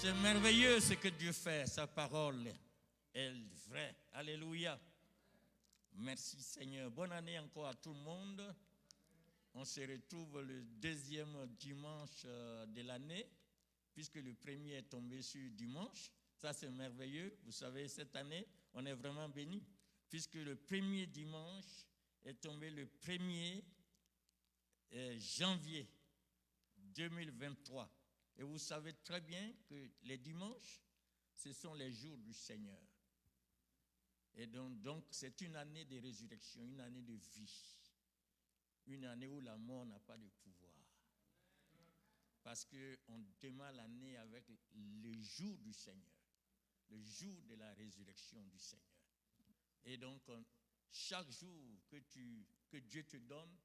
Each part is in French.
C'est merveilleux ce que Dieu fait, sa parole est vraie. Alléluia. Merci Seigneur. Bonne année encore à tout le monde. On se retrouve le deuxième dimanche de l'année, puisque le premier est tombé sur dimanche. Ça c'est merveilleux. Vous savez, cette année, on est vraiment bénis, puisque le premier dimanche est tombé le 1er janvier 2023. Et vous savez très bien que les dimanches, ce sont les jours du Seigneur. Et donc c'est une année de résurrection, une année de vie. Une année où la mort n'a pas de pouvoir. Parce qu'on démarre l'année avec le jour du Seigneur, le jour de la résurrection du Seigneur. Et donc, chaque jour que Dieu te donne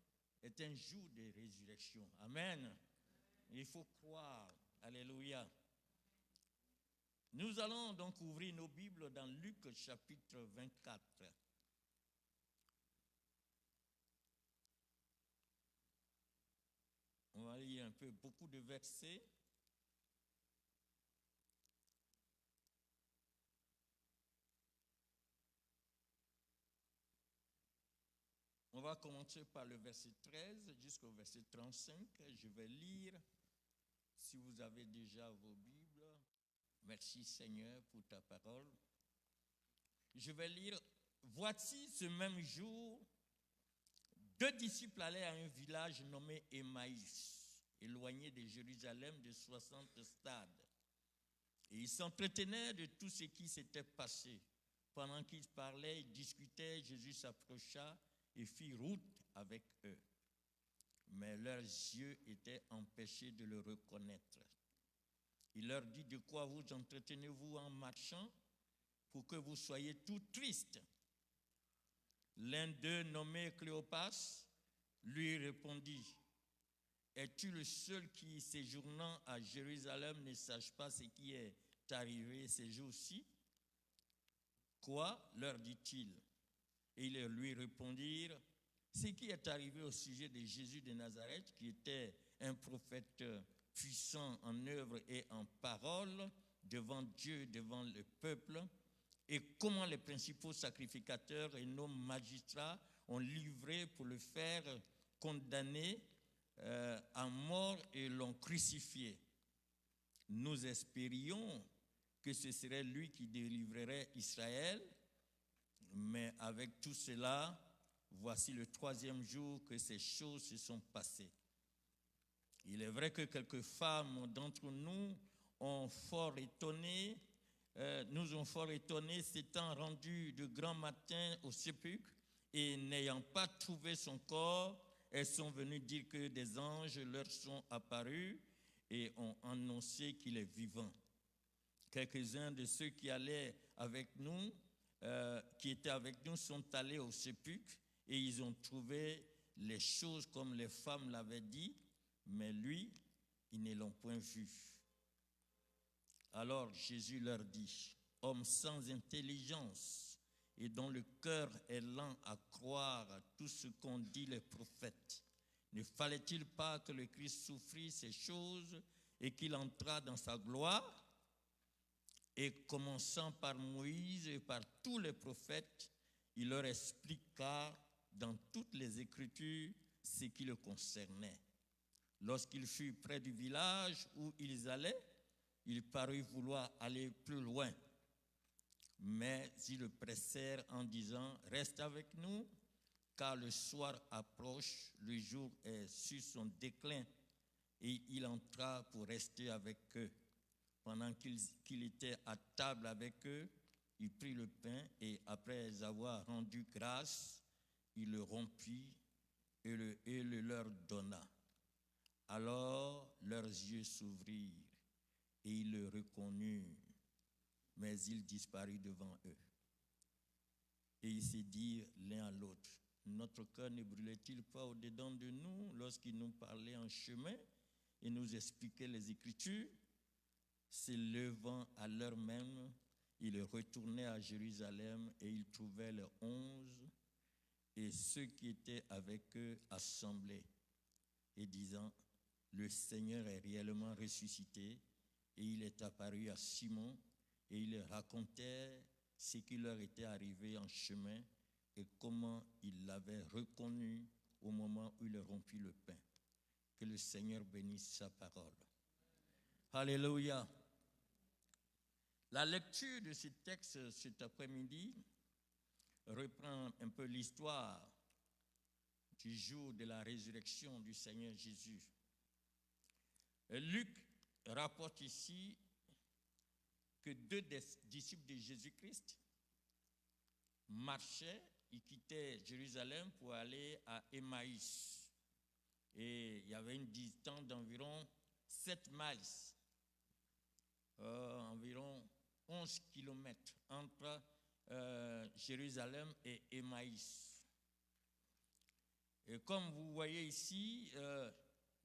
est un jour de résurrection. Amen. Il faut croire. Alléluia. Nous allons donc ouvrir nos Bibles dans Luc chapitre 24. On va lire un peu, beaucoup de versets. On va commencer par le verset 13 jusqu'au verset 35. Je vais lire. Si vous avez déjà vos Bibles, merci Seigneur pour ta parole. Je vais lire. Voici ce même jour, 2 disciples allaient à un village nommé Emmaüs, éloigné de Jérusalem de 60 stades. Et ils s'entretenaient de tout ce qui s'était passé. Pendant qu'ils parlaient et discutaient, Jésus s'approcha et fit route avec eux. Mais leurs yeux étaient empêchés de le reconnaître. Il leur dit: de quoi vous entretenez-vous en marchant pour que vous soyez tout tristes? L'un d'eux, nommé Cléopas, lui répondit: es-tu le seul qui, séjournant à Jérusalem, ne sache pas ce qui est arrivé ces jours-ci? Quoi? Leur dit-il. Et ils lui répondirent: ce qui est arrivé au sujet de Jésus de Nazareth, qui était un prophète puissant en œuvre et en parole devant Dieu, devant le peuple, et comment les principaux sacrificateurs et nos magistrats ont livré pour le faire condamner à mort et l'ont crucifié. Nous espérions que ce serait lui qui délivrerait Israël, mais avec tout cela, voici le 3e jour que ces choses se sont passées. Il est vrai que quelques femmes d'entre nous ont fort étonné, s'étant rendues de grand matin au sépulcre et n'ayant pas trouvé son corps, elles sont venues dire que des anges leur sont apparus et ont annoncé qu'il est vivant. Quelques-uns de ceux qui allaient avec nous, qui étaient avec nous, sont allés au sépulcre et ils ont trouvé les choses comme les femmes l'avaient dit, mais lui, ils ne l'ont point vu. Alors Jésus leur dit: hommes sans intelligence et dont le cœur est lent à croire à tout ce qu'ont dit les prophètes, ne fallait-il pas que le Christ souffrit ces choses et qu'il entrât dans sa gloire? Et commençant par Moïse et par tous les prophètes, il leur expliqua dans toutes les Écritures ce qui le concernait. Lorsqu'il fut près du village où ils allaient, il parut vouloir aller plus loin. Mais ils le pressèrent en disant: reste avec nous, car le soir approche, le jour est sur son déclin. Et il entra pour rester avec eux. Pendant qu'il était à table avec eux, il prit le pain et après avoir rendu grâce, il le rompit et le leur donna. Alors leurs yeux s'ouvrirent et ils le reconnurent, mais il disparut devant eux. Et ils se dirent l'un à l'autre: notre cœur ne brûlait-il pas au-dedans de nous lorsqu'il nous parlait en chemin et nous expliquait les Écritures? Se levant à l'heure même, ils retournaient à Jérusalem et ils trouvaient les 11 et ceux qui étaient avec eux assemblés et disant: le Seigneur est réellement ressuscité et il est apparu à Simon et il leur racontait ce qui leur était arrivé en chemin et comment il l'avait reconnu au moment où il rompit le pain. Que le Seigneur bénisse sa parole. Alléluia. La lecture de ce texte cet après-midi reprend un peu l'histoire du jour de la résurrection du Seigneur Jésus. Luc rapporte ici que deux des disciples de Jésus-Christ marchaient, ils quittaient Jérusalem pour aller à Emmaüs. Et il y avait une distance d'environ 7 miles, environ 11 kilomètres entre Jérusalem et Emmaüs. Et comme vous voyez ici,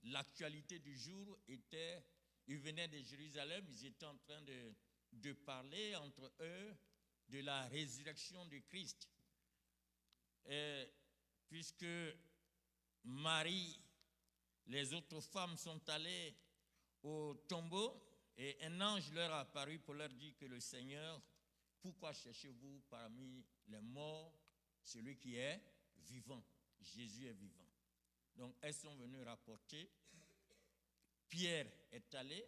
l'actualité du jour était, ils venaient de Jérusalem, ils étaient en train de parler entre eux de la résurrection de Christ. Et puisque Marie, les autres femmes sont allées au tombeau et un ange leur a apparu pour leur dire que le Seigneur, pourquoi cherchez-vous parmi les morts celui qui est vivant? Jésus est vivant. Donc elles sont venues rapporter. Pierre est allé,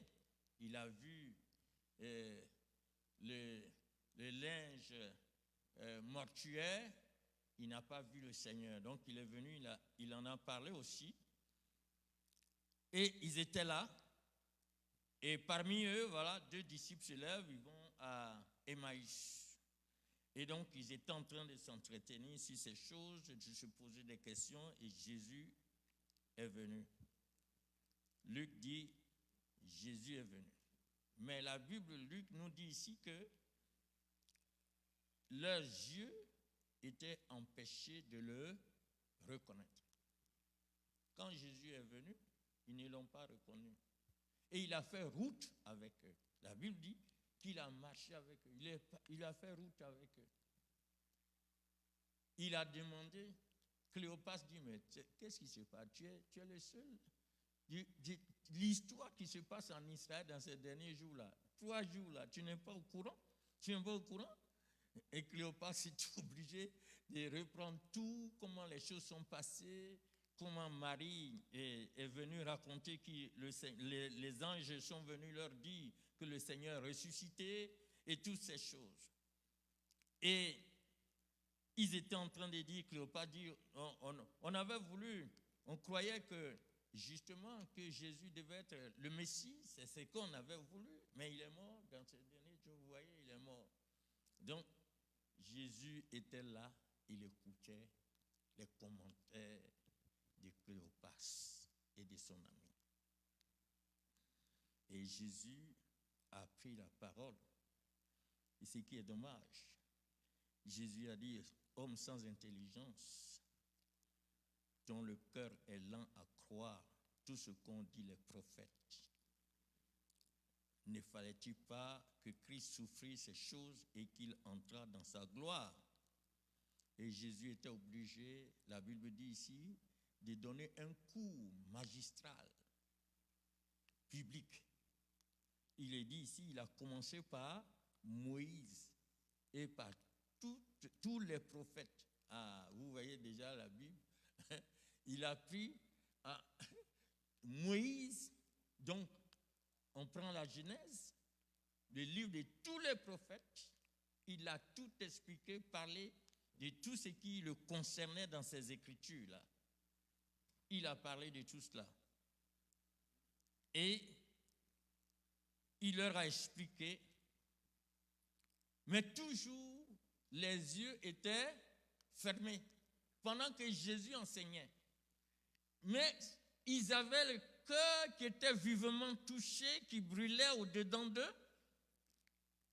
il a vu le linge mortuaire, il n'a pas vu le Seigneur. Donc il est venu, il en a parlé aussi. Et ils étaient là. Et parmi eux, voilà, 2 disciples se lèvent, ils vont à Emmaüs. Et donc ils étaient en train de s'entretenir sur ces choses, de se poser des questions, et Jésus est venu. Luc dit, Jésus est venu. Mais la Bible, Luc nous dit ici que leurs yeux étaient empêchés de le reconnaître. Quand Jésus est venu, ils ne l'ont pas reconnu. Et il a fait route avec eux. La Bible dit qu'il a marché avec eux. Il a fait route avec eux. Il a demandé, Cléopas dit, mais qu'est-ce qui se passe? Tu es le seul. L'histoire qui se passe en Israël dans ces derniers jours-là, 3 jours-là, tu n'es pas au courant? Tu n'es pas au courant? Et Cléopas est obligé de reprendre tout, comment les choses sont passées, comment Marie est venue raconter que les anges sont venus leur dire que le Seigneur ressuscité et toutes ces choses. Et ils étaient en train de dire, Cléopas dit, on avait voulu, on croyait que justement que Jésus devait être le Messie, c'est ce qu'on avait voulu, mais il est mort dans ces derniers jours, vous voyez, il est mort. Donc, Jésus était là, il écoutait les commentaires de Cléopas et de son ami. Et Jésus a pris la parole. Et ce qui est dommage, Jésus a dit, homme sans intelligence, dont le cœur est lent à croire tout ce qu'ont dit les prophètes. Ne fallait-il pas que Christ souffrit ces choses et qu'il entrât dans sa gloire? Et Jésus était obligé, la Bible dit ici, de donner un cours magistral, public. Il est dit ici, il a commencé par Moïse et par tous les prophètes. Ah, vous voyez déjà la Bible. Il a pris Moïse, donc on prend la Genèse, le livre de tous les prophètes, il a tout expliqué, parlé de tout ce qui le concernait dans ces écritures-là. Il a parlé de tout cela. Et il leur a expliqué, mais toujours les yeux étaient fermés pendant que Jésus enseignait. Mais ils avaient le cœur qui était vivement touché, qui brûlait au-dedans d'eux.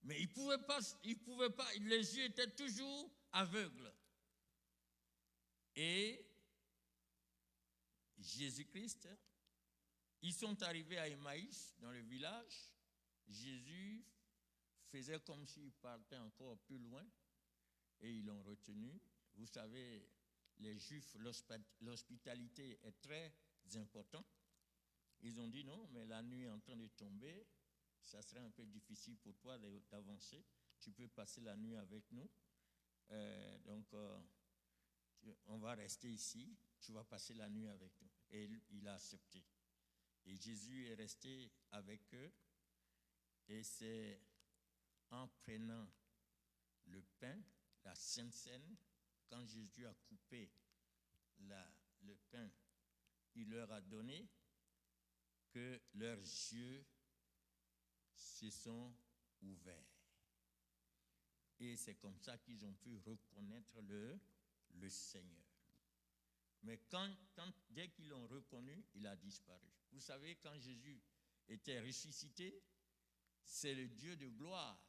Mais ils ne pouvaient pas, les yeux étaient toujours aveugles. Et Jésus-Christ, ils sont arrivés à Emmaüs, dans le village. Jésus faisait comme s'il partait encore plus loin et ils l'ont retenu. Vous savez, les Juifs, l'hospitalité est très importante. Ils ont dit non, mais la nuit est en train de tomber, ça serait un peu difficile pour toi d'avancer. Tu peux passer la nuit avec nous. Donc, on va rester ici. Tu vas passer la nuit avec nous. Et il a accepté. Et Jésus est resté avec eux. Et c'est en prenant le pain, la Sainte Seine, quand Jésus a coupé le pain, il leur a donné, que leurs yeux se sont ouverts. Et c'est comme ça qu'ils ont pu reconnaître le Seigneur. Mais dès qu'ils l'ont reconnu, il a disparu. Vous savez, quand Jésus était ressuscité, c'est le Dieu de gloire.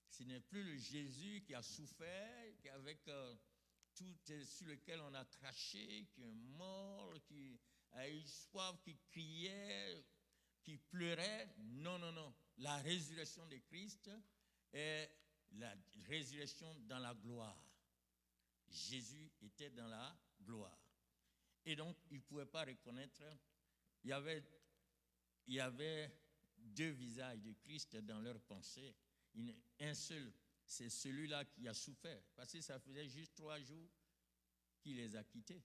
Ce n'est plus le Jésus qui a souffert, sur lequel on a craché, qui est mort, qui a eu soif, qui criait, qui pleurait. Non, non, non. La résurrection de Christ est la résurrection dans la gloire. Jésus était dans la gloire. Et donc, ils ne pouvaient pas reconnaître. Il y avait deux visages de Christ dans leur pensée. Un seul, c'est celui-là qui a souffert. Parce que ça faisait juste 3 jours qu'il les a quittés.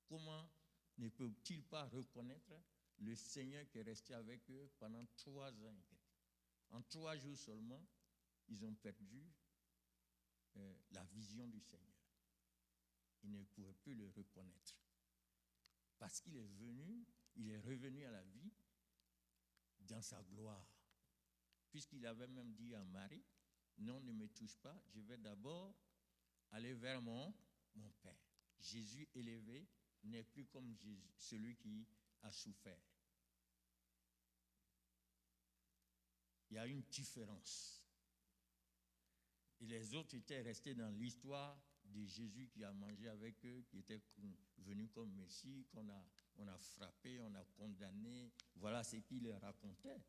Comment ne peuvent-ils pas reconnaître le Seigneur qui est resté avec eux pendant 3 ans? En 3 jours seulement, ils ont perdu la vision du Seigneur. Ils ne pouvaient plus le reconnaître. Parce qu'il est revenu à la vie dans sa gloire. Puisqu'il avait même dit à Marie, non, ne me touche pas, je vais d'abord aller vers mon Père. Jésus élevé n'est plus comme celui qui a souffert. Il y a une différence. Et les autres étaient restés dans l'histoire de Jésus qui a mangé avec eux, qui était venu comme Messie, qu'on a frappé, on a condamné. Voilà ce qu'il leur racontait.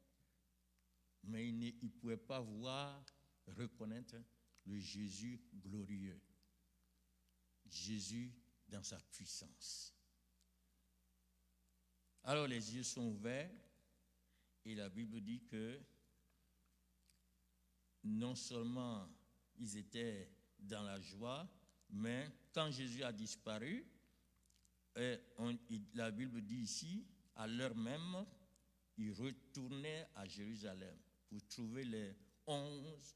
Mais ils ne pouvaient pas reconnaître le Jésus glorieux. Jésus dans sa puissance. Alors les yeux sont ouverts et la Bible dit que non seulement ils étaient dans la joie, mais quand Jésus a disparu, la Bible dit ici, à l'heure même, ils retournaient à Jérusalem pour trouver les 11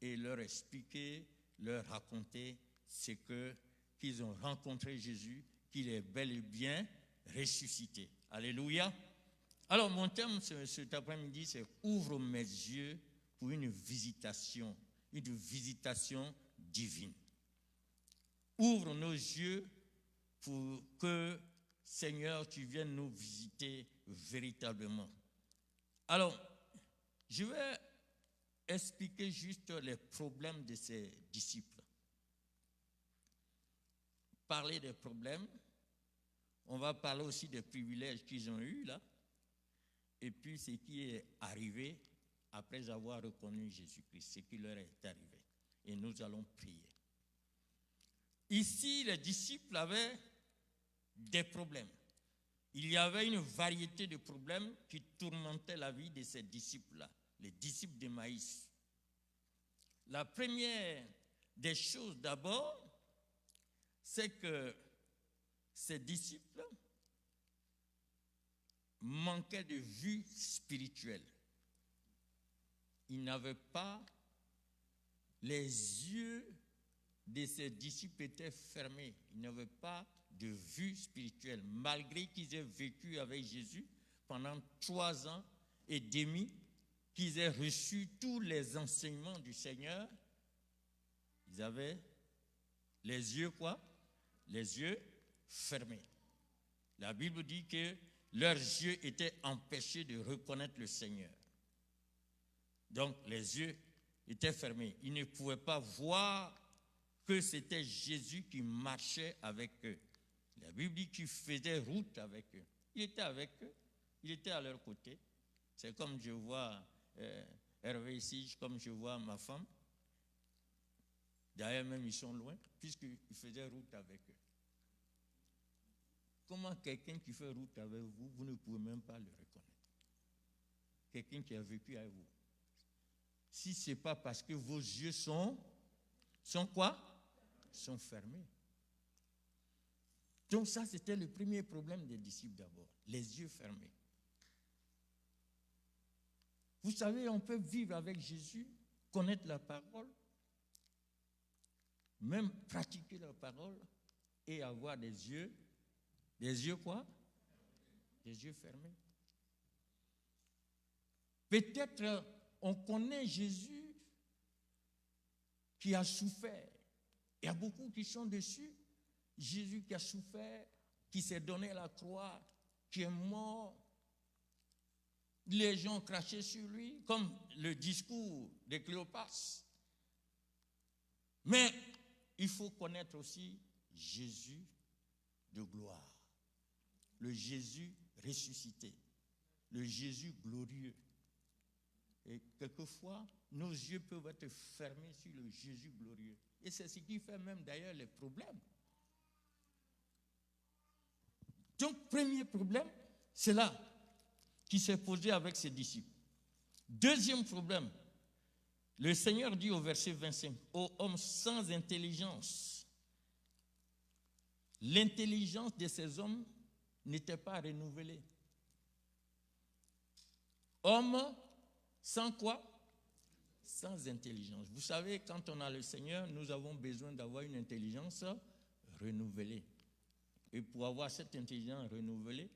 et leur expliquer, leur raconter qu'ils ont rencontré Jésus, qu'il est bel et bien ressuscité. Alléluia. Alors mon thème cet après-midi, c'est « Ouvre mes yeux pour une visitation divine ». Ouvre nos yeux pour que, Seigneur, tu viennes nous visiter véritablement. Alors, je vais expliquer juste les problèmes de ces disciples. Parler des problèmes, on va parler aussi des privilèges qu'ils ont eus là, et puis ce qui est arrivé après avoir reconnu Jésus-Christ, ce qui leur est arrivé. Et nous allons prier. Ici, les disciples avaient des problèmes. Il y avait une variété de problèmes qui tourmentaient la vie de ces disciples-là, les disciples d'Emmaüs. La première des choses d'abord, c'est que ces disciples manquaient de vue spirituelle. Ils n'avaient pas, les yeux de ces disciples étaient fermés. Ils n'avaient pas de vue spirituelle. Malgré qu'ils aient vécu avec Jésus pendant 3 ans et demi, qu'ils aient reçu tous les enseignements du Seigneur, ils avaient les yeux quoi? Les yeux fermés. La Bible dit que leurs yeux étaient empêchés de reconnaître le Seigneur. Donc les yeux étaient fermés. Ils ne pouvaient pas voir que c'était Jésus qui marchait avec eux. La Bible dit qu'il faisait route avec eux. Il était avec eux, il était à leur côté. C'est comme je vois Hervé ici, comme je vois ma femme. D'ailleurs même ils sont loin, puisqu'il faisait route avec eux. Comment quelqu'un qui fait route avec vous, vous ne pouvez même pas le reconnaître? quelqu'un qui a vécu avec vous. Si ce n'est pas parce que vos yeux sont quoi? Sont fermés. Donc ça, c'était le premier problème des disciples d'abord, les yeux fermés. Vous savez, on peut vivre avec Jésus, connaître la parole, même pratiquer la parole et avoir des yeux quoi? Des yeux fermés. Peut-être on connaît Jésus qui a souffert. Il y a beaucoup qui sont dessus. Jésus qui a souffert, qui s'est donné à la croix, qui est mort. Les gens ont craché sur lui, comme le discours de Cléopas. Mais il faut connaître aussi Jésus de gloire, le Jésus ressuscité, le Jésus glorieux. Et quelquefois, nos yeux peuvent être fermés sur le Jésus glorieux. Et c'est ce qui fait même d'ailleurs les problèmes. Donc, premier problème, c'est là qui s'est posé avec ses disciples. Deuxième problème, le Seigneur dit au verset 25, « Ô homme sans intelligence », l'intelligence de ces hommes n'était pas renouvelée. Homme sans quoi? Sans intelligence. Vous savez, quand on a le Seigneur, nous avons besoin d'avoir une intelligence renouvelée. Et pour avoir cette intelligence renouvelée,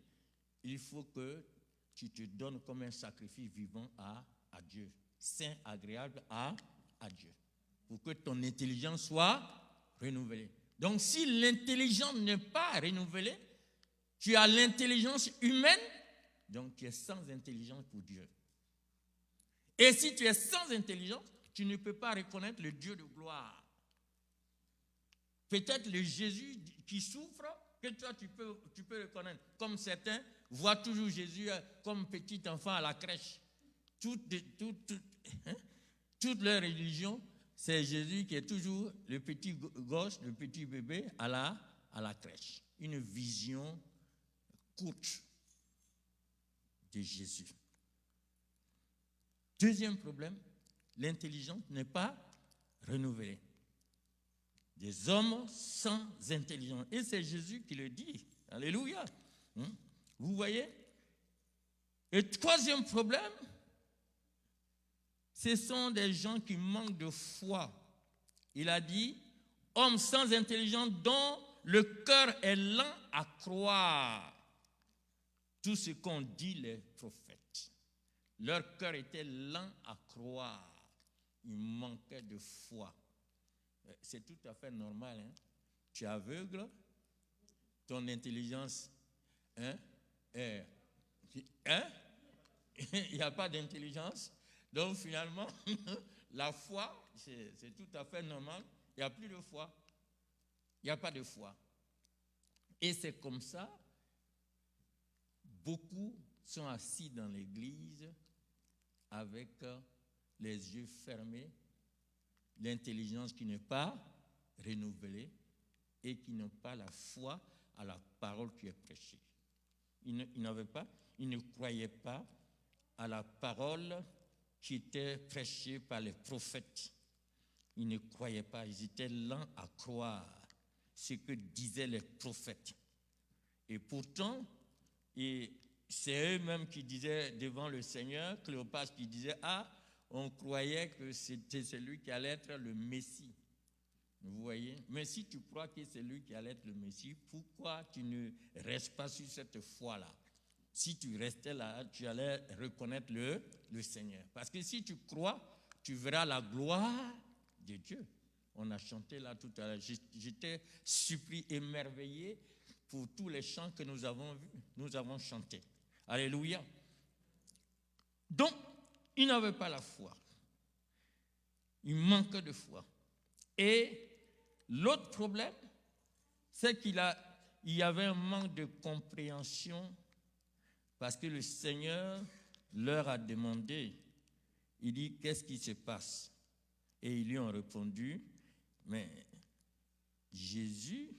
il faut que tu te donnes comme un sacrifice vivant à Dieu, saint, agréable à Dieu, pour que ton intelligence soit renouvelée. Donc, si l'intelligence n'est pas renouvelée, tu as l'intelligence humaine, donc tu es sans intelligence pour Dieu. Et si tu es sans intelligence, tu ne peux pas reconnaître le Dieu de gloire. Peut-être le Jésus qui souffre, que toi tu peux reconnaître. Comme certains voient toujours Jésus comme petit enfant à la crèche. Toute leur religion, c'est Jésus qui est toujours le petit gosse, le petit bébé à la crèche. Une vision courte de Jésus. Deuxième problème, l'intelligence n'est pas renouvelée. Des hommes sans intelligence. Et c'est Jésus qui le dit. Alléluia. Vous voyez? Et troisième problème, ce sont des gens qui manquent de foi. Il a dit, hommes sans intelligence dont le cœur est lent à croire tout ce qu'ont dit les prophètes. Leur cœur était lent à croire. Ils manquaient de foi. C'est tout à fait normal. Hein? Tu es aveugle, ton intelligence, il n'y a pas d'intelligence. Donc finalement, la foi, c'est tout à fait normal. Il n'y a plus de foi. Il n'y a pas de foi. Et c'est comme ça, beaucoup sont assis dans l'église avec les yeux fermés, l'intelligence qui n'est pas renouvelée et qui n'ont pas la foi à la parole qui est prêchée. Ils ne croyaient pas à la parole qui était prêchée par les prophètes. Ils ne croyaient pas, ils étaient lents à croire ce que disaient les prophètes. Et pourtant, c'est eux-mêmes qui disaient devant le Seigneur, Cléopas qui disait, on croyait que c'était celui qui allait être le Messie. Vous voyez? Mais si tu crois que c'est lui qui allait être le Messie, pourquoi tu ne restes pas sur cette foi-là? Si tu restais là, tu allais reconnaître le Seigneur. Parce que si tu crois, tu verras la gloire de Dieu. On a chanté là tout à l'heure. J'étais surpris, émerveillé pour tous les chants que nous avons vus, nous avons chanté. Alléluia. Donc, il n'avait pas la foi. Il manquait de foi. Et l'autre problème, c'est qu'il y avait un manque de compréhension parce que le Seigneur leur a demandé, il dit, qu'est-ce qui se passe? Et ils lui ont répondu, mais Jésus,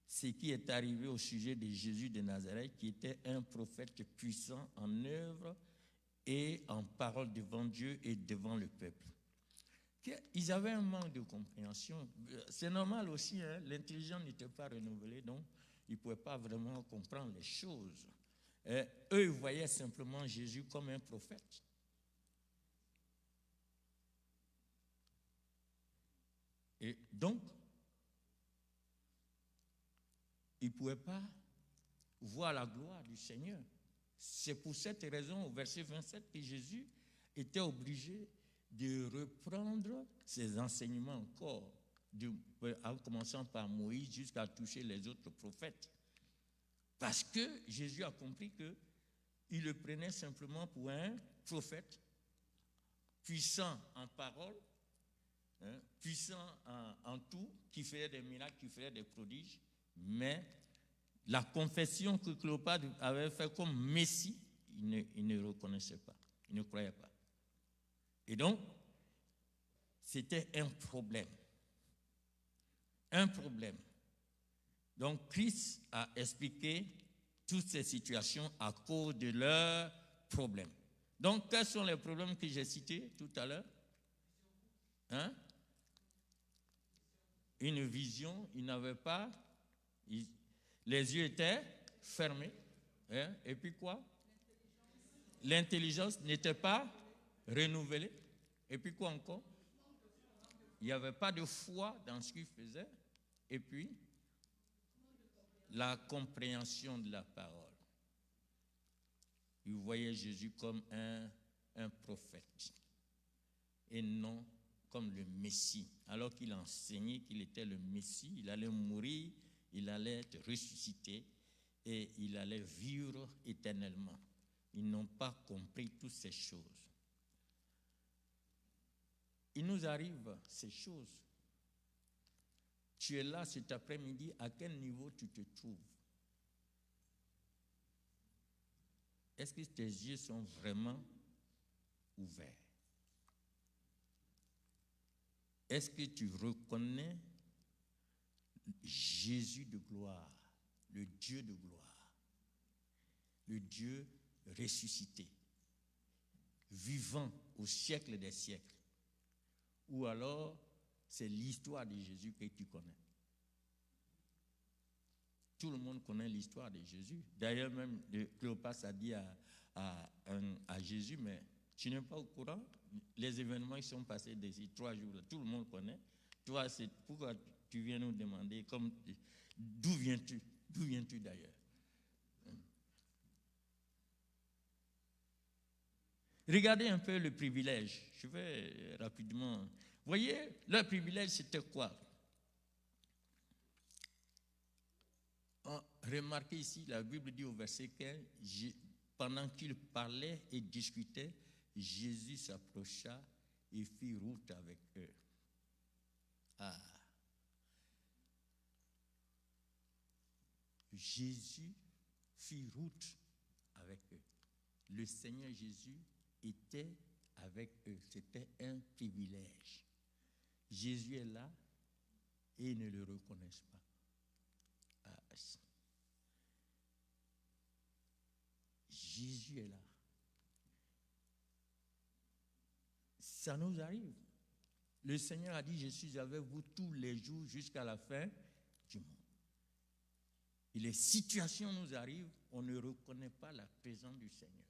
ce qui est arrivé au sujet de Jésus de Nazareth, qui était un prophète puissant en œuvre et en parole devant Dieu et devant le peuple. Ils avaient un manque de compréhension. C'est normal aussi, hein, l'intelligence n'était pas renouvelée, donc ils ne pouvaient pas vraiment comprendre les choses. Eux, ils voyaient simplement Jésus comme un prophète. Et donc, ils ne pouvaient pas voir la gloire du Seigneur. C'est pour cette raison, au verset 27, que Jésus était obligé de reprendre ses enseignements encore, en commençant par Moïse jusqu'à toucher les autres prophètes. Parce que Jésus a compris qu'il le prenait simplement pour un prophète puissant en parole, hein, puissant en tout, qui faisait des miracles, qui faisait des prodiges, mais la confession que Cléopâtre avait faite comme Messie, il ne reconnaissait pas, il ne croyait pas. Et donc, c'était un problème. Un problème. Donc, Christ a expliqué toutes ces situations à cause de leurs problèmes. Donc, quels sont les problèmes que j'ai cités tout à l'heure? Hein? Une vision, il n'avait pas, les yeux étaient fermés. Hein? Et puis quoi? L'intelligence n'était pas renouvelée. Et puis quoi encore? Il n'y avait pas de foi dans ce qu'il faisait. Et puis, la compréhension de la parole. Il voyait Jésus comme un prophète et non comme le Messie. Alors qu'il enseignait qu'il était le Messie, il allait mourir, il allait être ressuscité et il allait vivre éternellement. Ils n'ont pas compris toutes ces choses. Il nous arrive ces choses. Tu es là cet après-midi, à quel niveau tu te trouves? Est-ce que tes yeux sont vraiment ouverts? Est-ce que tu reconnais Jésus de gloire, le Dieu de gloire, le Dieu ressuscité, vivant au siècle des siècles? Ou alors, c'est l'histoire de Jésus que tu connais. Tout le monde connaît l'histoire de Jésus. D'ailleurs, même Cléopâtre a dit à Jésus, mais tu n'es pas au courant? Les événements qui sont passés d'ici 3 jours, tout le monde connaît. Toi, c'est pourquoi tu viens nous demander, d'où viens-tu? D'où viens-tu d'ailleurs? Regardez un peu le privilège. Je vais rapidement. Vous voyez, leur privilège, c'était quoi? Remarquez ici, la Bible dit au verset 15, pendant qu'ils parlaient et discutaient, Jésus s'approcha et fit route avec eux. Ah. Jésus fit route avec eux. Le Seigneur Jésus était avec eux. C'était un privilège. Jésus est là et ils ne le reconnaissent pas. Ah. Jésus est là. Ça nous arrive. Le Seigneur a dit, je suis avec vous tous les jours jusqu'à la fin du monde. Et les situations nous arrivent, on ne reconnaît pas la présence du Seigneur.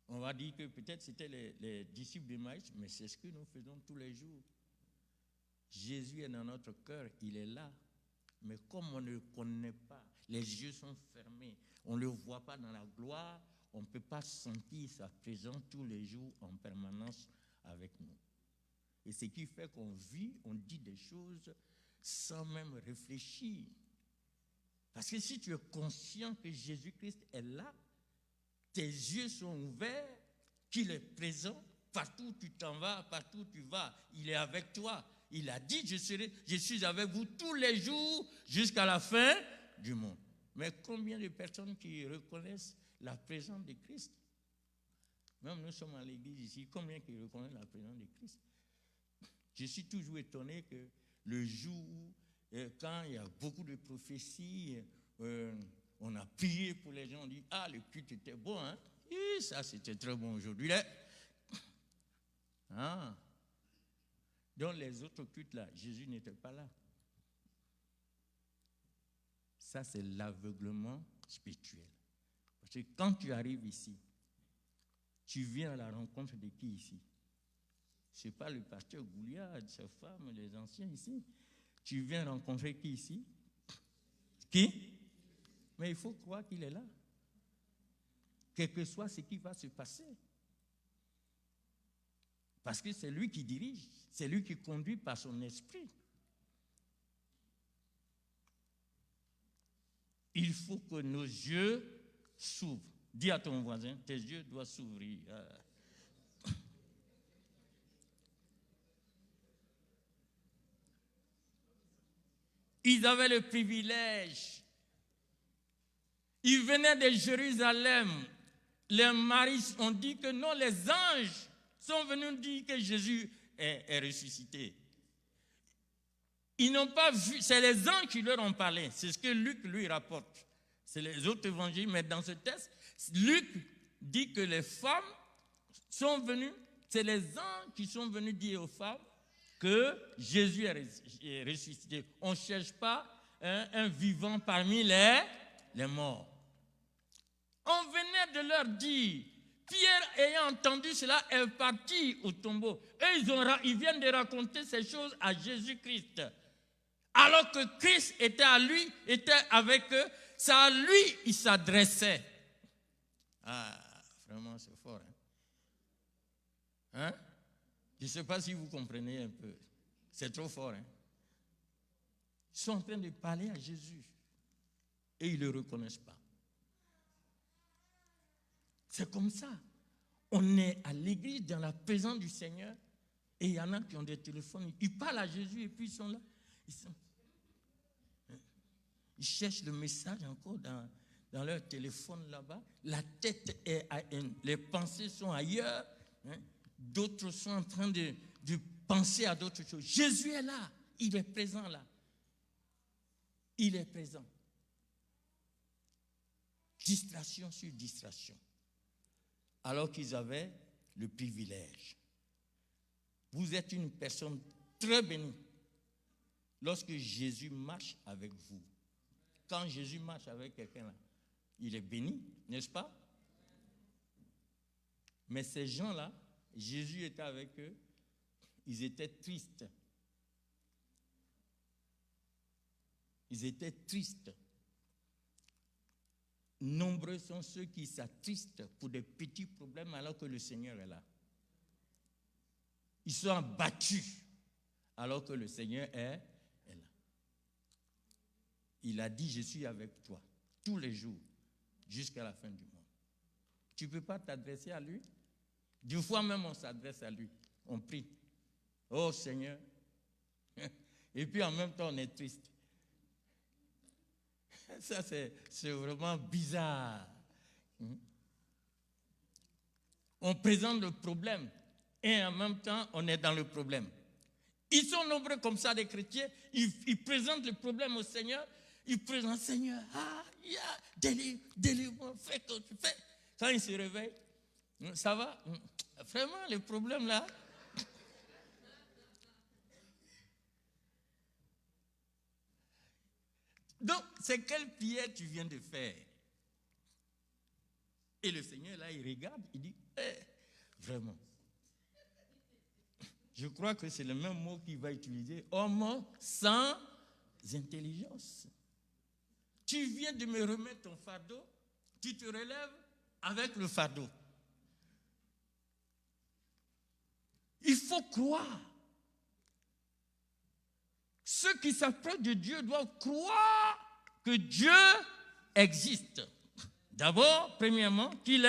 On va dire que peut-être c'était les disciples de Maïs, mais c'est ce que nous faisons tous les jours. Jésus est dans notre cœur, il est là. Mais comme on ne le connaît pas, les yeux sont fermés, on ne le voit pas dans la gloire, on ne peut pas sentir sa présence tous les jours en permanence avec nous. Et ce qui fait qu'on vit, on dit des choses sans même réfléchir. Parce que si tu es conscient que Jésus-Christ est là, tes yeux sont ouverts, qu'il est présent, partout où tu t'en vas, partout où tu vas, il est avec toi. Il a dit, je suis avec vous tous les jours jusqu'à la fin du monde. Mais combien de personnes qui reconnaissent la présence de Christ? Même nous sommes à l'église ici, combien qui reconnaissent la présence de Christ? Je suis toujours étonné que le jour où, quand il y a beaucoup de prophéties, on a prié pour les gens, on dit, ah, le culte était bon, hein? Ça, c'était très bon aujourd'hui. Là. Ah. Dans les autres cultes, là, Jésus n'était pas là. Ça, c'est l'aveuglement spirituel. Parce que quand tu arrives ici, tu viens à la rencontre de qui ici? Ce n'est pas le pasteur Gouliard, sa femme, les anciens ici. Tu viens rencontrer qui ici? Qui? Mais il faut croire qu'il est là. Quel que soit ce qui va se passer. Parce que c'est lui qui dirige, c'est lui qui conduit par son esprit. Il faut que nos yeux s'ouvrent. Dis à ton voisin, tes yeux doivent s'ouvrir. Ils avaient le privilège. Ils venaient de Jérusalem. Les maris ont dit que non, les anges sont venus dire que Jésus est ressuscité. Ils n'ont pas vu, c'est les anges qui leur ont parlé. C'est ce que Luc lui rapporte. C'est les autres évangiles, mais dans ce texte, Luc dit que les femmes sont venues, c'est les anges qui sont venus dire aux femmes que Jésus est ressuscité. On ne cherche pas un vivant parmi les morts. On venait de leur dire, Pierre ayant entendu cela est parti au tombeau. Et ils viennent de raconter ces choses à Jésus-Christ. Alors que Christ était avec eux, c'est à lui il s'adressait. Ah, vraiment c'est fort. Hein? Je ne sais pas si vous comprenez un peu. C'est trop fort. Hein? Ils sont en train de parler à Jésus. Et ils ne le reconnaissent pas. C'est comme ça. On est à l'église dans la présence du Seigneur. Et il y en a qui ont des téléphones. Ils parlent à Jésus et puis ils sont là. Ils cherchent le message encore dans leur téléphone là-bas. La tête les pensées sont ailleurs. Hein? D'autres sont en train de penser à d'autres choses. Jésus est là. Il est présent là. Il est présent. Distraction sur distraction. Alors qu'ils avaient le privilège. Vous êtes une personne très bénie lorsque Jésus marche avec vous. Quand Jésus marche avec quelqu'un là, il est béni, n'est-ce pas? Mais ces gens-là, Jésus était avec eux, ils étaient tristes. Ils étaient tristes. Nombreux sont ceux qui s'attristent pour des petits problèmes alors que le Seigneur est là. Ils sont abattus alors que le Seigneur est là. Il a dit, je suis avec toi tous les jours jusqu'à la fin du monde. Tu ne peux pas t'adresser à lui? Des fois même on s'adresse à lui, on prie. Oh Seigneur. Et puis en même temps on est triste. Ça c'est vraiment bizarre. On présente le problème et en même temps on est dans le problème. Ils sont nombreux comme ça, des chrétiens. Ils présentent le problème au Seigneur. Ils présentent, Seigneur, délivre-moi, fais que tu fais. Quand ils se réveillent, ça va? Vraiment, le problème là. Donc, c'est quelle prière tu viens de faire? Et le Seigneur là, il regarde, il dit, vraiment. Je crois que c'est le même mot qu'il va utiliser. Homme sans intelligence. Tu viens de me remettre ton fardeau, tu te relèves avec le fardeau. Il faut croire. Ceux qui s'approchent de Dieu doivent croire que Dieu existe. D'abord, premièrement, qu'il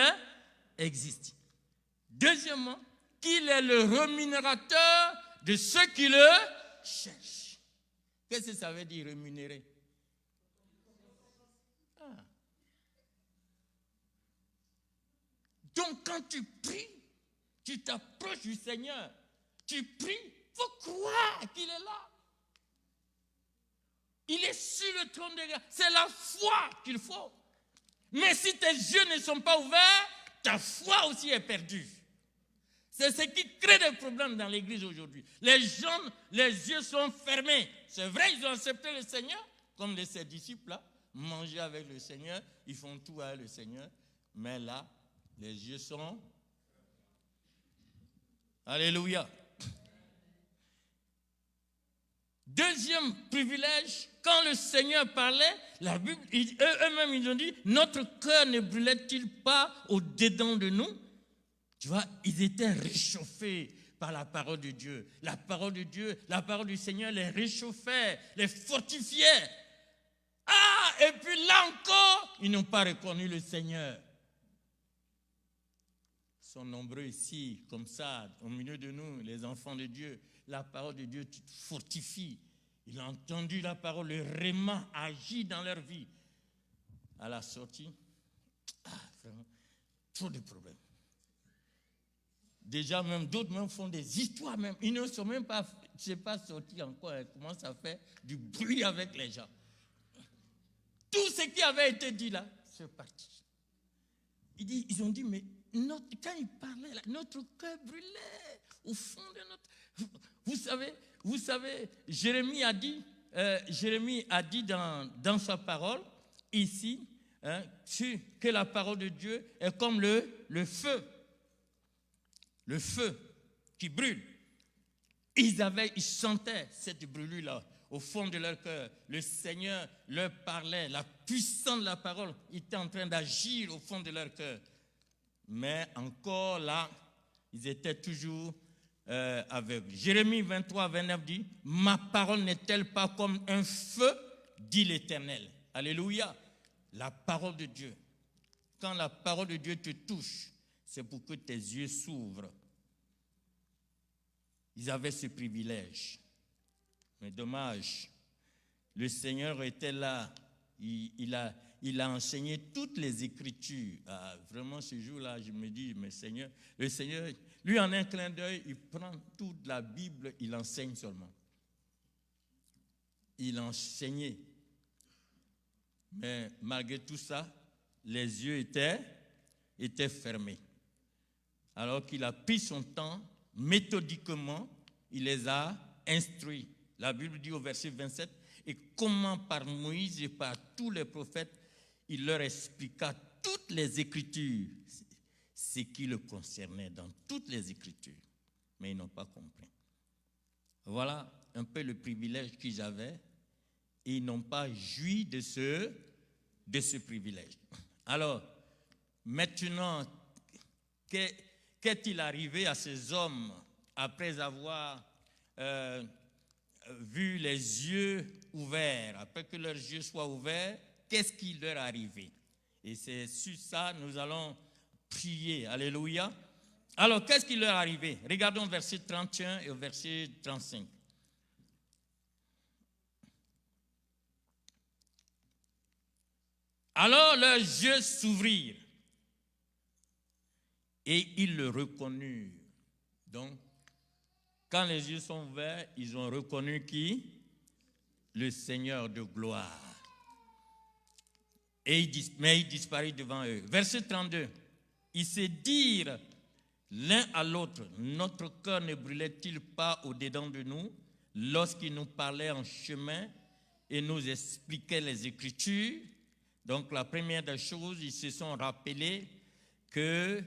existe. Deuxièmement, qu'il est le rémunérateur de ceux qui le cherchent. Qu'est-ce que ça veut dire rémunérer? Donc quand tu pries, tu t'approches du Seigneur, tu pries, il faut croire qu'il est là. Il est sur le trône de grâce. C'est la foi qu'il faut. Mais si tes yeux ne sont pas ouverts, ta foi aussi est perdue. C'est ce qui crée des problèmes dans l'église aujourd'hui. Les gens, les yeux sont fermés. C'est vrai, ils ont accepté le Seigneur, comme ses disciples là, manger avec le Seigneur, ils font tout avec le Seigneur, mais là, les yeux sont... Alléluia. Deuxième privilège, quand le Seigneur parlait, la Bible, eux-mêmes ils ont dit, notre cœur ne brûlait-il pas au-dedans de nous? Tu vois, ils étaient réchauffés par la parole de Dieu. La parole de Dieu, la parole du Seigneur les réchauffait, les fortifiait. Ah, et puis là encore, ils n'ont pas reconnu le Seigneur. Ils sont nombreux ici, comme ça, au milieu de nous, les enfants de Dieu. La parole de Dieu te fortifie. Ils ont entendu la parole, le réma agit dans leur vie. À la sortie, vraiment, trop de problèmes. Déjà, même d'autres même font des histoires même. Ils ne sont même pas, sortis encore. Ils commencent à faire du bruit avec les gens. Tout ce qui avait été dit là, c'est parti. Ils ont dit, mais quand ils parlaient là, notre cœur brûlait au fond de notre... Vous savez, Jérémie a dit dans sa parole, ici, que la parole de Dieu est comme le feu. Le feu qui brûle. Ils sentaient cette brûlure-là au fond de leur cœur. Le Seigneur leur parlait, la puissance de la parole était en train d'agir au fond de leur cœur. Mais encore là, ils étaient toujours aveugles. Jérémie 23, 29 dit, « Ma parole n'est-elle pas comme un feu, dit l'Éternel. » Alléluia. La parole de Dieu. Quand la parole de Dieu te touche, c'est pour que tes yeux s'ouvrent. Ils avaient ce privilège. Mais dommage, le Seigneur était là. Il a enseigné toutes les Écritures. Ah, vraiment, ce jour-là, je me dis, mais Seigneur, le Seigneur, lui, en un clin d'œil, il prend toute la Bible, il enseigne seulement. Il enseignait. Mais malgré tout ça, les yeux étaient fermés. Alors qu'il a pris son temps, méthodiquement, il les a instruits. La Bible dit au verset 27, « Et comment par Moïse et par tous les prophètes, il leur expliqua toutes les Écritures, ce qui le concernait dans toutes les Écritures. » Mais ils n'ont pas compris. Voilà un peu le privilège qu'ils avaient, et ils n'ont pas joui de ce privilège. Alors, maintenant, qu'est-il arrivé à ces hommes après avoir vu les yeux ouverts, après que leurs yeux soient ouverts, qu'est-ce qui leur est arrivé? Et c'est sur ça que nous allons prier. Alléluia. Alors, qu'est-ce qui leur est arrivé? Regardons au verset 31 et au verset 35. Alors leurs yeux s'ouvrirent et ils le reconnurent. Donc, quand les yeux sont ouverts, ils ont reconnu qui? Le Seigneur de gloire. Mais il disparut devant eux. Verset 32. Ils se dirent l'un à l'autre, notre cœur ne brûlait-il pas au-dedans de nous lorsqu'il nous parlait en chemin et nous expliquait les Écritures? Donc la première des choses, ils se sont rappelés que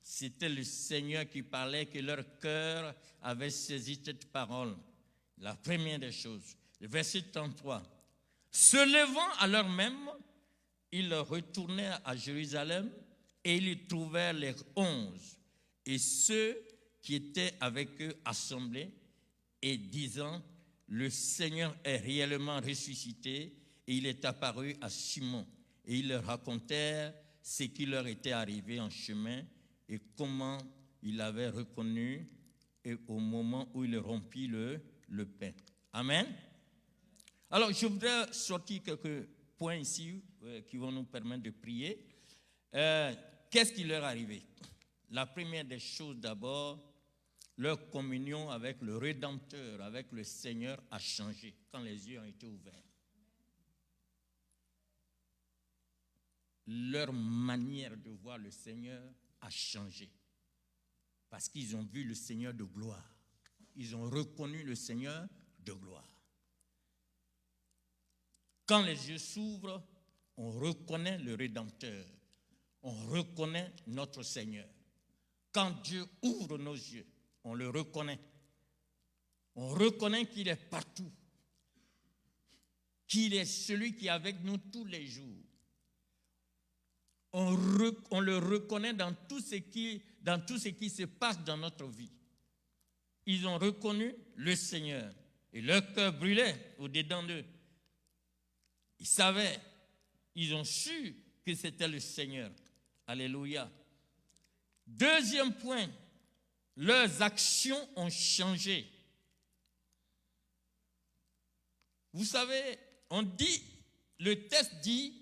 c'était le Seigneur qui parlait, que leur cœur avait saisi cette parole. La première des choses. Le verset 33. Se levant à l'heure même, ils retournèrent à Jérusalem et ils y trouvèrent les 11 et ceux qui étaient avec eux assemblés et disant, le Seigneur est réellement ressuscité et il est apparu à Simon. Et ils leur racontèrent ce qui leur était arrivé en chemin et comment il avait reconnu et au moment où il rompit le pain. Amen. Alors, je voudrais sortir quelques points ici qui vont nous permettre de prier. Qu'est-ce qui leur est arrivé? La première des choses d'abord, leur communion avec le Rédempteur, avec le Seigneur a changé quand les yeux ont été ouverts. leur manière de voir le Seigneur a changé. Parce qu'ils ont vu le Seigneur de gloire. Ils ont reconnu le Seigneur de gloire. Quand les yeux s'ouvrent, on reconnaît le Rédempteur. On reconnaît notre Seigneur. Quand Dieu ouvre nos yeux, on le reconnaît. On reconnaît qu'il est partout. Qu'il est celui qui est avec nous tous les jours. On le reconnaît dans tout ce qui se passe dans notre vie. Ils ont reconnu le Seigneur et leur cœur brûlait au-dedans d'eux. Ils savaient, ils ont su que c'était le Seigneur. Alléluia. Deuxième point, leurs actions ont changé. Vous savez, le texte dit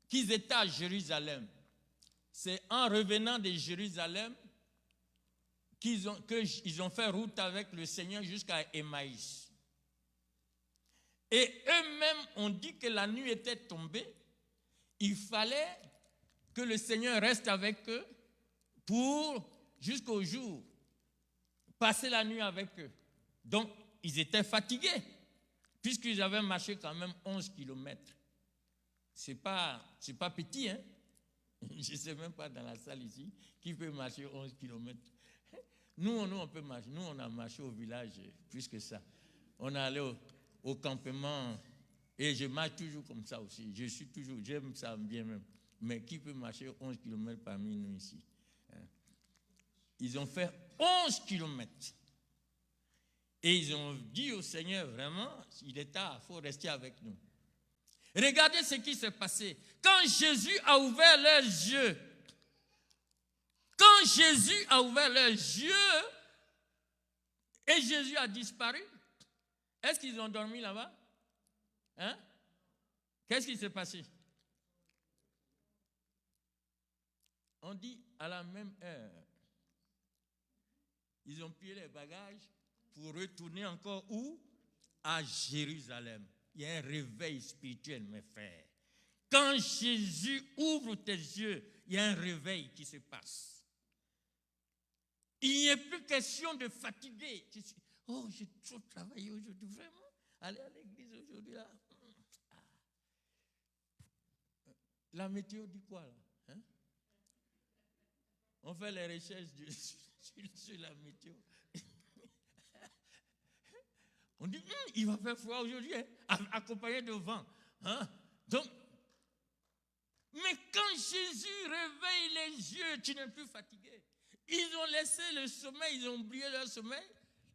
qu'ils étaient à Jérusalem. C'est en revenant de Jérusalem qu'ils ont fait route avec le Seigneur jusqu'à Emmaüs. Et eux-mêmes ont dit que la nuit était tombée. Il fallait que le Seigneur reste avec eux jusqu'au jour, passer la nuit avec eux. Donc, ils étaient fatigués, puisqu'ils avaient marché quand même 11 kilomètres. C'est pas petit, hein? Je ne sais même pas dans la salle ici qui peut marcher 11 kilomètres. Nous, on peut marcher. Nous, on a marché au village plus que ça. On est allé au campement et je marche toujours comme ça aussi. J'aime ça bien même. Mais qui peut marcher 11 kilomètres parmi nous ici? Ils ont fait 11 kilomètres. Et ils ont dit au Seigneur, vraiment, il est tard, il faut rester avec nous. Regardez ce qui s'est passé. Quand Jésus a ouvert leurs yeux, et Jésus a disparu, est-ce qu'ils ont dormi là-bas? Hein? Qu'est-ce qui s'est passé? On dit à la même heure, ils ont plié les bagages pour retourner encore où? À Jérusalem. Il y a un réveil spirituel, mes frères. Quand Jésus ouvre tes yeux, il y a un réveil qui se passe. Il n'est plus question de fatiguer. Oh, j'ai trop travaillé aujourd'hui, vraiment. Aller à l'église aujourd'hui, là. La météo dit quoi, là? Hein? On fait les recherches sur la météo. On dit, il va faire froid aujourd'hui, hein, accompagné de vent. Hein? Donc, mais quand Jésus réveille les yeux, tu n'es plus fatigué. Ils ont laissé le sommeil, ils ont oublié leur sommeil.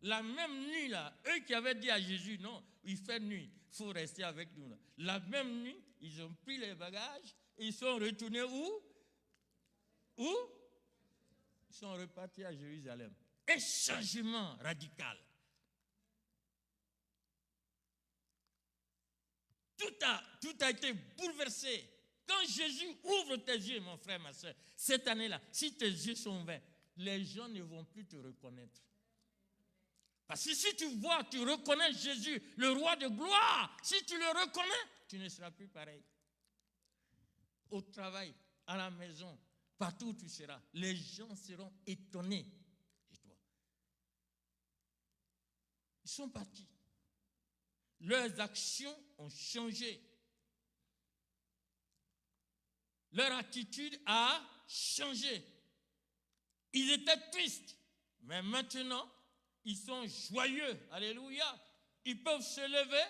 La même nuit, là, eux qui avaient dit à Jésus, non, il fait nuit, il faut rester avec nous. Là. La même nuit, ils ont pris les bagages et ils sont retournés où? Où? Ils sont repartis à Jérusalem. Un changement radical. Tout a été bouleversé. Quand Jésus ouvre tes yeux, mon frère, ma soeur, cette année-là, si tes yeux sont ouverts, les gens ne vont plus te reconnaître. Parce que si tu vois, tu reconnais Jésus, le roi de gloire, si tu le reconnais, tu ne seras plus pareil. Au travail, à la maison, partout où tu seras, les gens seront étonnés de toi. Ils sont partis. Leurs actions ont changé. Leur attitude a changé. Ils étaient tristes, mais maintenant, ils sont joyeux. Alléluia. Ils peuvent se lever.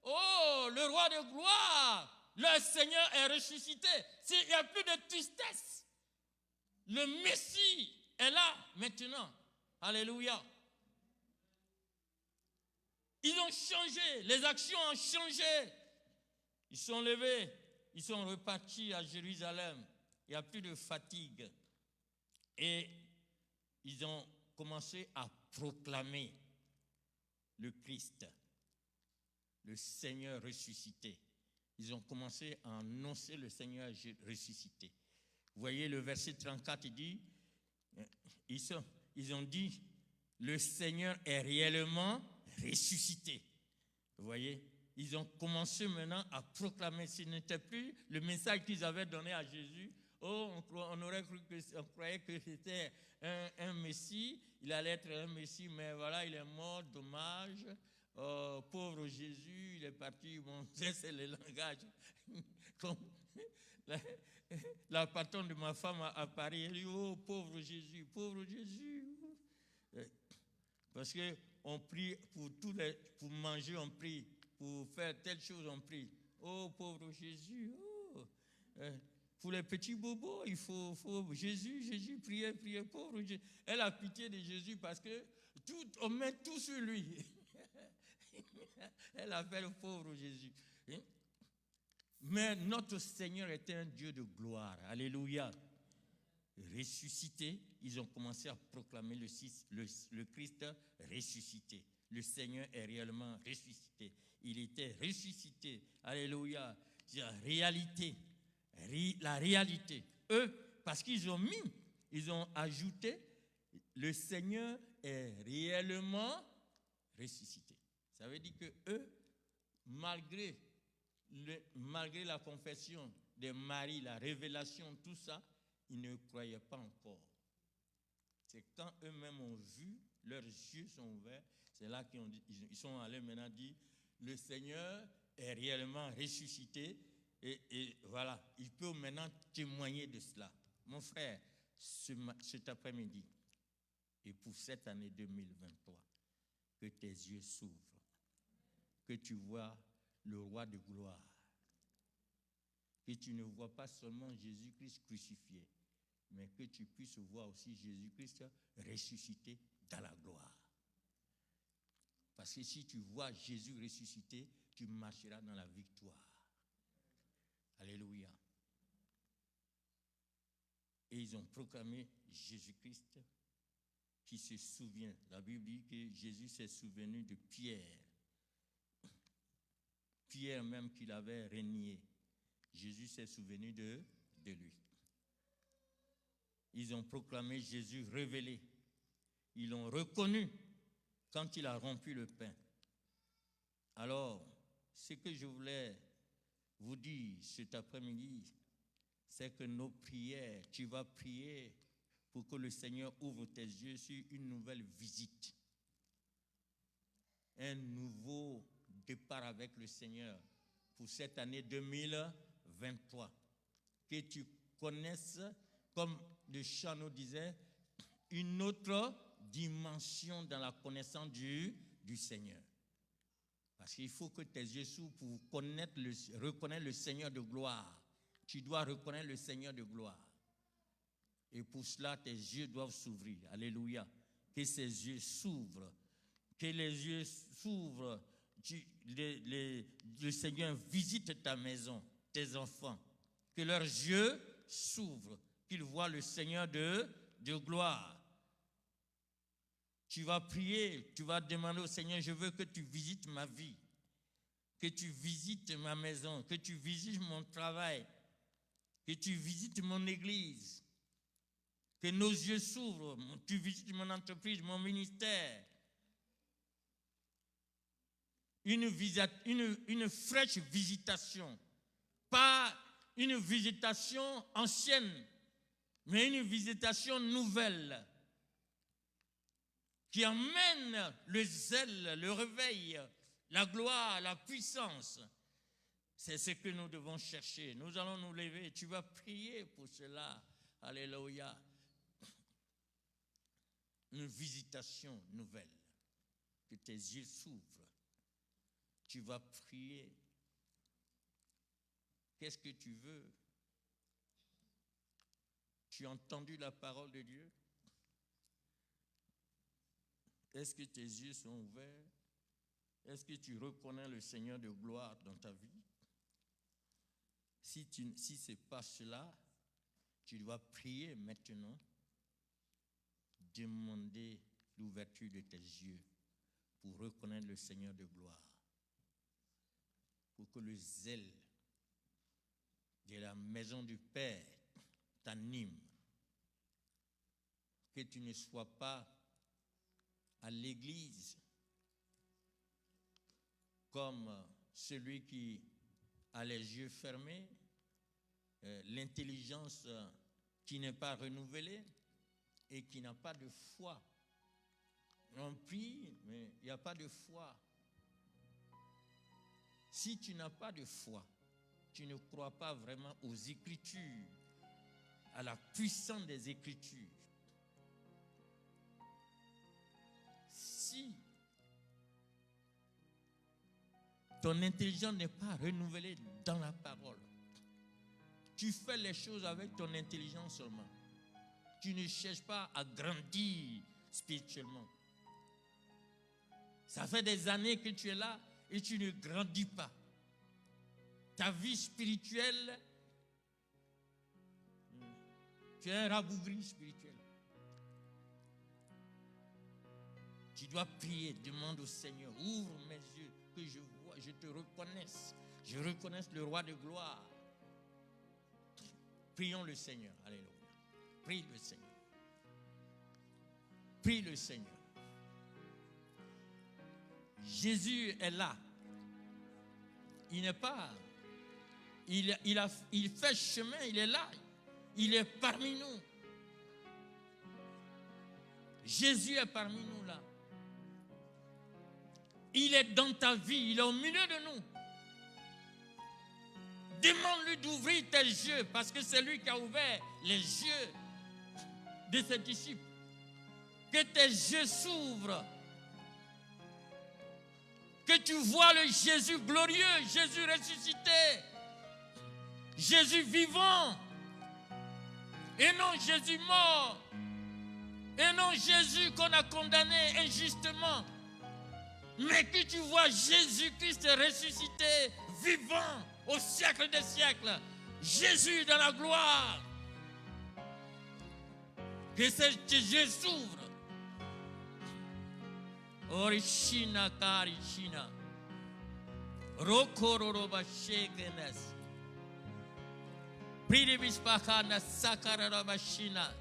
Oh, le roi de gloire, leur Seigneur est ressuscité. Il n'y a plus de tristesse. Le Messie est là maintenant. Alléluia. Ils ont changé, les actions ont changé. Ils sont levés, ils sont repartis à Jérusalem. Il n'y a plus de fatigue. Et ils ont commencé à proclamer le Christ, le Seigneur ressuscité. Ils ont commencé à annoncer le Seigneur ressuscité. Vous voyez le verset 34, il dit, ils ont dit, le Seigneur est réellement ressuscité. Vous voyez, ils ont commencé maintenant à proclamer. Ce n'était plus le message qu'ils avaient donné à Jésus. Oh, on croyait que c'était un Messie, il allait être un Messie, mais voilà, il est mort, dommage. Pauvre Jésus, il est parti. Bon, c'est le langage. Comme la patronne de ma femme à Paris, elle dit, oh, pauvre Jésus, pauvre Jésus. Parce qu'on prie pour manger, on prie. Pour faire telle chose, on prie. Oh, pauvre Jésus. Oh. Pour les petits bobos, il faut Jésus, Jésus, priez, priez, pauvre Jésus. Elle a pitié de Jésus parce que on met tout sur lui. Elle appelle pauvre Jésus. Mais notre Seigneur était un Dieu de gloire. Alléluia. Ressuscité, ils ont commencé à proclamer le Christ ressuscité. Le Seigneur est réellement ressuscité. Il était ressuscité. Alléluia. C'est la réalité. La réalité. Eux, parce qu'ils ont ajouté, le Seigneur est réellement ressuscité. Ça veut dire que eux, malgré la confession de Marie, la révélation, tout ça, ils ne croyaient pas encore. C'est quand eux-mêmes ont vu, leurs yeux sont ouverts, c'est là qu'ils sont allés maintenant dire, le Seigneur est réellement ressuscité et voilà, il peut maintenant témoigner de cela. Mon frère, cet après-midi et pour cette année 2023, que tes yeux s'ouvrent, que tu vois le roi de gloire, que tu ne vois pas seulement Jésus-Christ crucifié, mais que tu puisses voir aussi Jésus-Christ ressuscité dans la gloire. Parce que si tu vois Jésus ressuscité, tu marcheras dans la victoire. Alléluia. Et ils ont proclamé Jésus-Christ qui se souvient. La Bible dit que Jésus s'est souvenu de Pierre. Pierre même qu'il avait renié. Jésus s'est souvenu de lui. Ils ont proclamé Jésus révélé. Ils l'ont reconnu quand il a rompu le pain. Alors, ce que je voulais vous dire cet après-midi, c'est que nos prières, tu vas prier pour que le Seigneur ouvre tes yeux sur une nouvelle visite. Un nouveau départ avec le Seigneur pour cette année 2023. Que tu connaisses, comme le chant nous disait, une autre dimension dans la connaissance du Seigneur. Parce qu'il faut que tes yeux s'ouvrent pour reconnaître le Seigneur de gloire. Tu dois reconnaître le Seigneur de gloire. Et pour cela, tes yeux doivent s'ouvrir. Alléluia. Que ces yeux s'ouvrent. Que les yeux s'ouvrent. Le Seigneur visite ta maison, tes enfants. Que leurs yeux s'ouvrent. Qu'ils voient le Seigneur de gloire. Tu vas prier, tu vas demander au Seigneur, je veux que tu visites ma vie, que tu visites ma maison, que tu visites mon travail, que tu visites mon église, que nos yeux s'ouvrent, tu visites mon entreprise, mon ministère. Une fraîche visitation, pas une visitation ancienne, mais une visitation nouvelle. Qui emmène le zèle, le réveil, la gloire, la puissance. C'est ce que nous devons chercher. Nous allons nous lever. Tu vas prier pour cela. Alléluia. Une visitation nouvelle. Que tes yeux s'ouvrent. Tu vas prier. Qu'est-ce que tu veux? Tu as entendu la parole de Dieu? Est-ce que tes yeux sont ouverts? Est-ce que tu reconnais le Seigneur de gloire dans ta vie? Si ce n'est pas cela, tu dois prier maintenant, demander l'ouverture de tes yeux pour reconnaître le Seigneur de gloire. Pour que le zèle de la maison du Père t'anime. Que tu ne sois pas à l'église comme celui qui a les yeux fermés, l'intelligence qui n'est pas renouvelée et qui n'a pas de foi. On prie, mais il n'y a pas de foi. Si tu n'as pas de foi, tu ne crois pas vraiment aux Écritures, à la puissance des Écritures. Si ton intelligence n'est pas renouvelée dans la parole, tu fais les choses avec ton intelligence seulement. Tu ne cherches pas à grandir spirituellement. Ça fait des années que tu es là et tu ne grandis pas. Ta vie spirituelle, tu es un rabougri spirituel. Tu dois prier, demande au Seigneur, ouvre mes yeux, que je vois, je te reconnaisse. Je reconnaisse le roi de gloire. Prions le Seigneur. Alléluia. Prie le Seigneur. Prie le Seigneur. Jésus est là. Il n'est pas. Il fait chemin, il est là. Il est parmi nous. Jésus est parmi nous là. Il est dans ta vie, il est au milieu de nous. Demande-lui d'ouvrir tes yeux parce que c'est lui qui a ouvert les yeux de ses disciples. Que tes yeux s'ouvrent. Que tu vois le Jésus glorieux, Jésus ressuscité, Jésus vivant, et non Jésus mort, et non Jésus qu'on a condamné injustement, mais que tu vois Jésus-Christ ressuscité, vivant au siècle des siècles, Jésus dans la gloire. Que ces yeux s'ouvrent. Orishina karishina. Rokororoba shegenes. Pridibishpakana sakaroroba shina.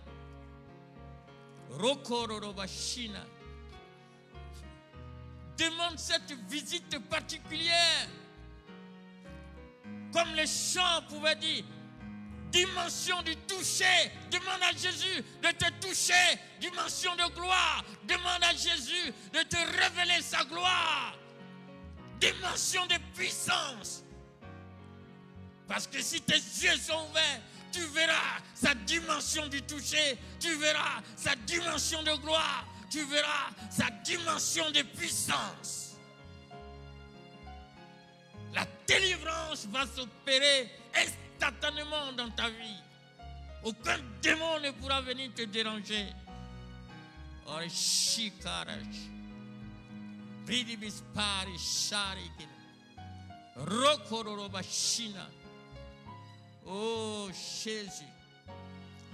Rokororoba shina. Demande cette visite particulière. Comme les chants pouvaient dire, dimension du toucher. Demande à Jésus de te toucher. Dimension de gloire. Demande à Jésus de te révéler sa gloire. Dimension de puissance. Parce que si tes yeux sont ouverts, tu verras sa dimension du toucher. Tu verras sa dimension de gloire. Tu verras sa dimension de puissance. La délivrance va s'opérer instantanément dans ta vie. Aucun démon ne pourra venir te déranger. Oh Jésus,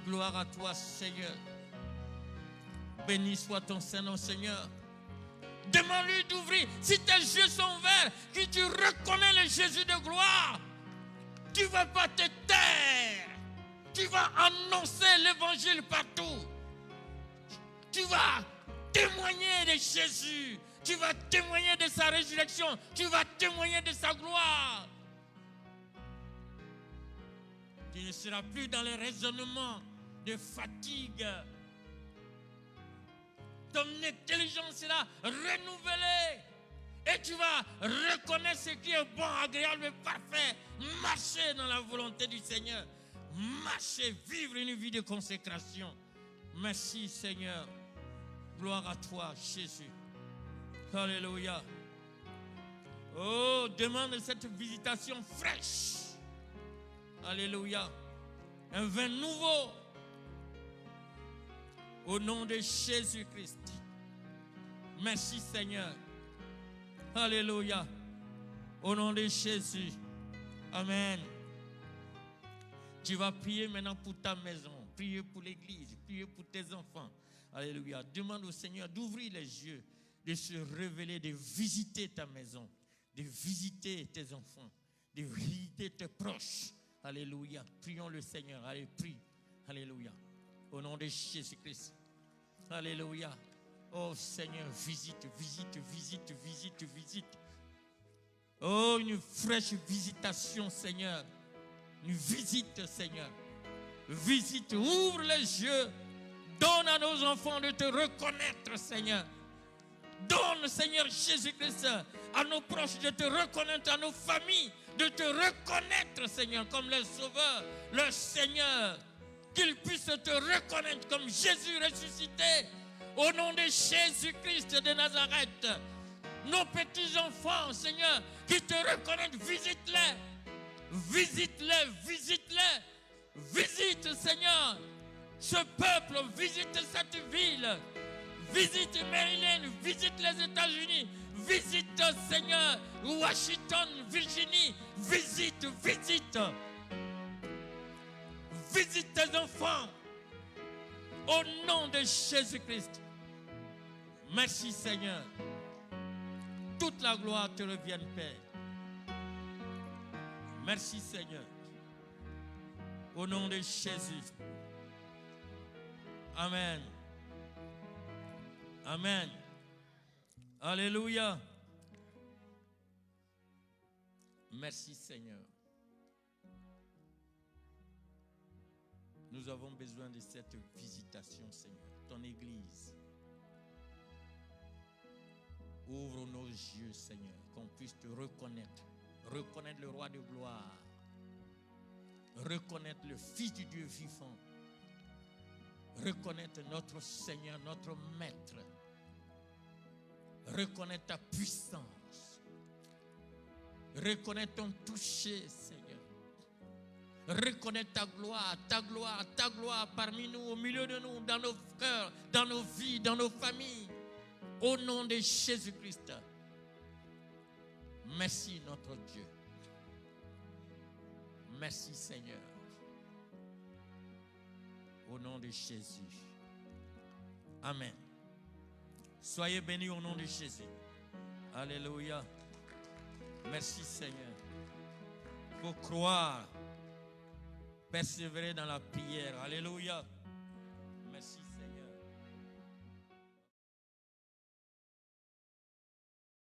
gloire à toi Seigneur. Béni soit ton Saint-Nom, Seigneur. Demande-lui d'ouvrir. Si tes yeux sont ouverts, que tu reconnais le Jésus de gloire, tu ne vas pas te taire. Tu vas annoncer l'évangile partout. Tu vas témoigner de Jésus. Tu vas témoigner de sa résurrection. Tu vas témoigner de sa gloire. Tu ne seras plus dans les raisonnements de fatigue. Ton intelligence sera renouvelée. Et tu vas reconnaître ce qui est bon, agréable et parfait. Marcher dans la volonté du Seigneur. Marcher, vivre une vie de consécration. Merci Seigneur. Gloire à toi Jésus. Alléluia. Oh, demande cette visitation fraîche. Alléluia. Un vin nouveau. Au nom de Jésus-Christ. Merci Seigneur. Alléluia. Au nom de Jésus. Amen. Tu vas prier maintenant pour ta maison. Prier pour l'église. Prier pour tes enfants. Alléluia. Demande au Seigneur d'ouvrir les yeux. De se révéler. De visiter ta maison. De visiter tes enfants. De visiter tes proches. Alléluia. Prions le Seigneur. Allez, prie. Alléluia. Au nom de Jésus-Christ. Alléluia. Oh Seigneur, visite, visite, visite, visite, visite. Oh, une fraîche visitation, Seigneur. Une visite, Seigneur. Visite, ouvre les yeux. Donne à nos enfants de te reconnaître, Seigneur. Donne, Seigneur Jésus-Christ, à nos proches de te reconnaître, à nos familles de te reconnaître, Seigneur, comme le Sauveur, le Seigneur. Qu'ils puissent te reconnaître comme Jésus ressuscité. Au nom de Jésus-Christ de Nazareth. Nos petits-enfants, Seigneur, qui te reconnaissent, visite-les. Visite-les, visite-les. Visite, Seigneur, ce peuple, visite cette ville. Visite Maryland, visite les États-Unis, visite, Seigneur, Washington, Virginie, visite. Visite tes enfants, au nom de Jésus-Christ. Merci, Seigneur. Toute la gloire te revienne, Père. Merci, Seigneur. Au nom de Jésus. Amen. Amen. Alléluia. Merci, Seigneur. Nous avons besoin de cette visitation, Seigneur. Ton Église. Ouvre nos yeux, Seigneur, qu'on puisse te reconnaître. Reconnaître le roi de gloire. Reconnaître le Fils du Dieu vivant. Reconnaître notre Seigneur, notre Maître. Reconnaître ta puissance. Reconnaître ton toucher, Seigneur. Reconnaître ta gloire parmi nous, au milieu de nous, dans nos cœurs, dans nos vies, dans nos familles. Au nom de Jésus-Christ. Merci notre Dieu. Merci Seigneur. Au nom de Jésus. Amen. Soyez bénis au nom de Jésus. Alléluia. Merci Seigneur. Il faut croire. Persévérer dans la prière. Alléluia.